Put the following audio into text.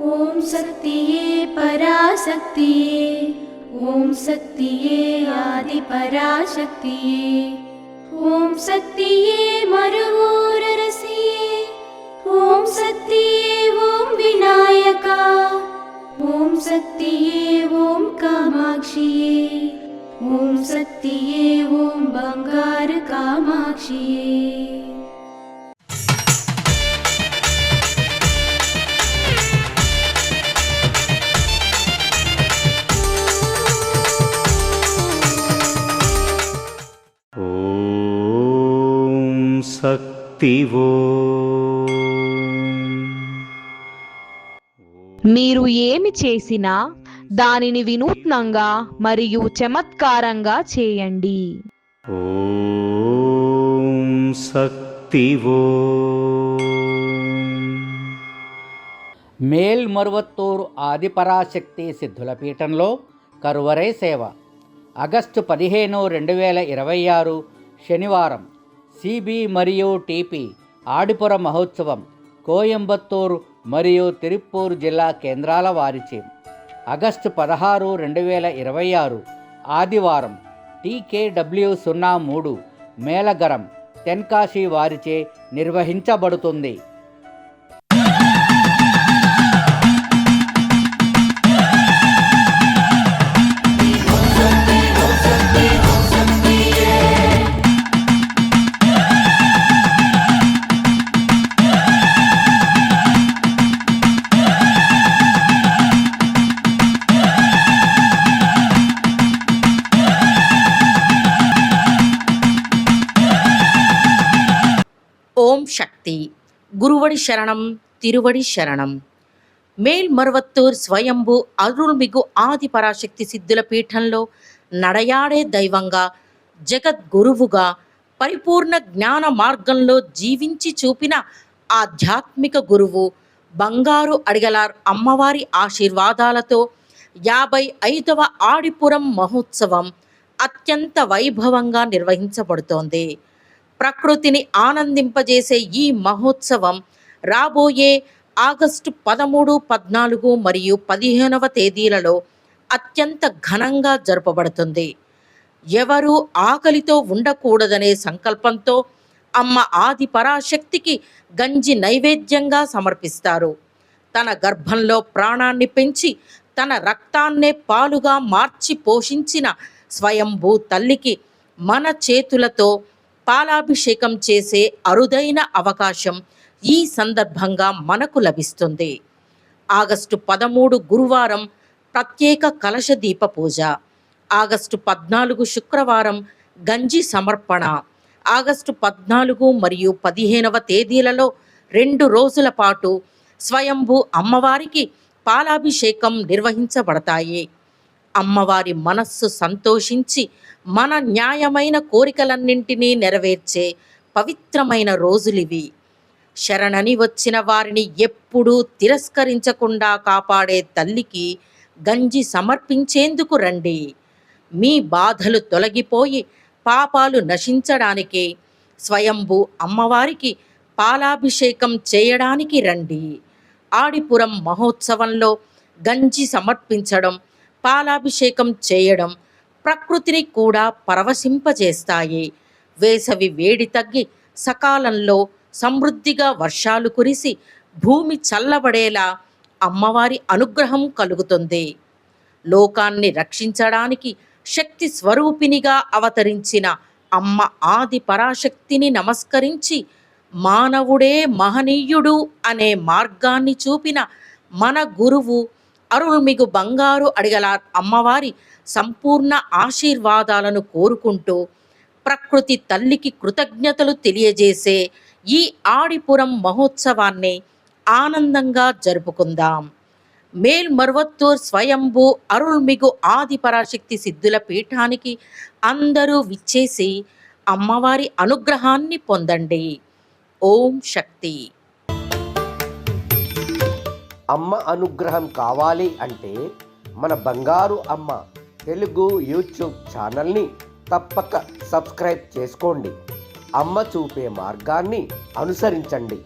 ఓం శక్తియే పరాశక్తియే, ఓం శక్తియే ఆది పరాశక్తియే, ఓం శక్తియే మరువూరరసియే, ఓం శక్తియే ఓం వినాయక, ఓం శక్తియే ఓం కామాక్షియే, ఓం శక్తియే ఓం బంగారు కామాక్షియే. శక్తివో. మీరు ఏమి చేసినా దానిని వినూత్నంగా మరియు చమత్కారంగా చేయండి. ఓం శక్తివో. మేల్మరువత్తూరు ఆదిపరాశక్తి సిద్ధుల పీఠంలో కరువరై సేవ. ఆగస్టు 15, 2026 శనివారం. సిబి మరియు టిపి ఆడిపుర మహోత్సవం కోయంబత్తూరు మరియు తిరుప్పూర్ జిల్లా కేంద్రాల వారిచే. ఆగస్టు 16, 2026 ఆదివారం TKW03 మేళగరం తెన్కాశీ వారిచే నిర్వహించబడుతుంది. ఓం శక్తి. గురువడి శరణం, తిరువడి శరణం. మేల్మరువత్తూర్ స్వయంభూ అరుల్మిగు ఆది పరాశక్తి సిద్ధుల పీఠంలో నడయాడే దైవంగా, జగద్గురువుగా, పరిపూర్ణ జ్ఞాన మార్గంలో జీవించి చూపిన ఆధ్యాత్మిక గురువు బంగారు అడిగలార్ అమ్మవారి ఆశీర్వాదాలతో 55వ ఆడిపురం మహోత్సవం అత్యంత వైభవంగా నిర్వహించబడుతోంది. ప్రకృతిని ఆనందింపజేసే ఈ మహోత్సవం రాబోయే ఆగస్టు 13, 14 మరియు 15వ తేదీలలో అత్యంత ఘనంగా జరపబడుతుంది. ఎవరూ ఆకలితో ఉండకూడదనే సంకల్పంతో అమ్మ ఆది పరాశక్తికి గంజి నైవేద్యంగా సమర్పిస్తారు. తన గర్భంలో ప్రాణాన్ని పెంచి తన రక్తాన్నే పాలుగా మార్చి పోషించిన స్వయంభూ తల్లికి మన చేతులతో పాలాభిషేకం చేసే అరుదైన అవకాశం ఈ సందర్భంగా మనకు లభిస్తుంది. ఆగస్టు 13 గురువారం ప్రత్యేక కలశ దీప పూజ, ఆగస్టు 14 శుక్రవారం గంజి సమర్పణ, ఆగస్టు 14 మరియు 15వ తేదీలలో 2 రోజుల పాటు స్వయంభూ అమ్మవారికి పాలాభిషేకం నిర్వహించబడతాయి. అమ్మవారి మనస్సు సంతోషించి మన న్యాయమైన కోరికలన్నింటినీ నెరవేర్చే పవిత్రమైన రోజులివి. శరణని వచ్చిన వారిని ఎప్పుడూ తిరస్కరించకుండా కాపాడే తల్లికి గంజి సమర్పించేందుకు రండి. మీ బాధలు తొలగిపోయి పాపాలు నశించడానికి స్వయంభూ అమ్మవారికి పాలాభిషేకం చేయడానికి రండి. ఆడిపురం మహోత్సవంలో గంజి సమర్పించడం, పాలాభిషేకం చేయడం ప్రకృతిని కూడా పరవశింపజేస్తాయి. వేసవి వేడి తగ్గి సకాలంలో సమృద్ధిగా వర్షాలు కురిసి భూమి చల్లబడేలా అమ్మవారి అనుగ్రహం కలుగుతుంది. లోకాన్ని రక్షించడానికి శక్తి స్వరూపినిగా అవతరించిన అమ్మ ఆది పరాశక్తిని నమస్కరించి మానవుడే మహనీయుడు అనే మార్గాన్ని చూపిన మన గురువు అరుల్మిగు బంగారు అడిగలార్ అమ్మవారి సంపూర్ణ ఆశీర్వాదాలను కోరుకుంటూ ప్రకృతి తల్లికి కృతజ్ఞతలు తెలియజేసే ఈ ఆడిపురం మహోత్సవాన్ని ఆనందంగా జరుపుకుందాం. మేల్మరువత్తూర్ స్వయంభూ అరుల్మిగు ఆది పరాశక్తి సిద్ధుల పీఠానికి అందరూ విచ్చేసి అమ్మవారి అనుగ్రహాన్ని పొందండి. ఓం శక్తి. అమ్మ అనుగ్రహం కావాలి అంటే మన బంగారు అమ్మ తెలుగు యూట్యూబ్ ఛానల్ని తప్పక సబ్స్క్రైబ్ చేసుకోండి. అమ్మ చూపే మార్గాన్ని అనుసరించండి.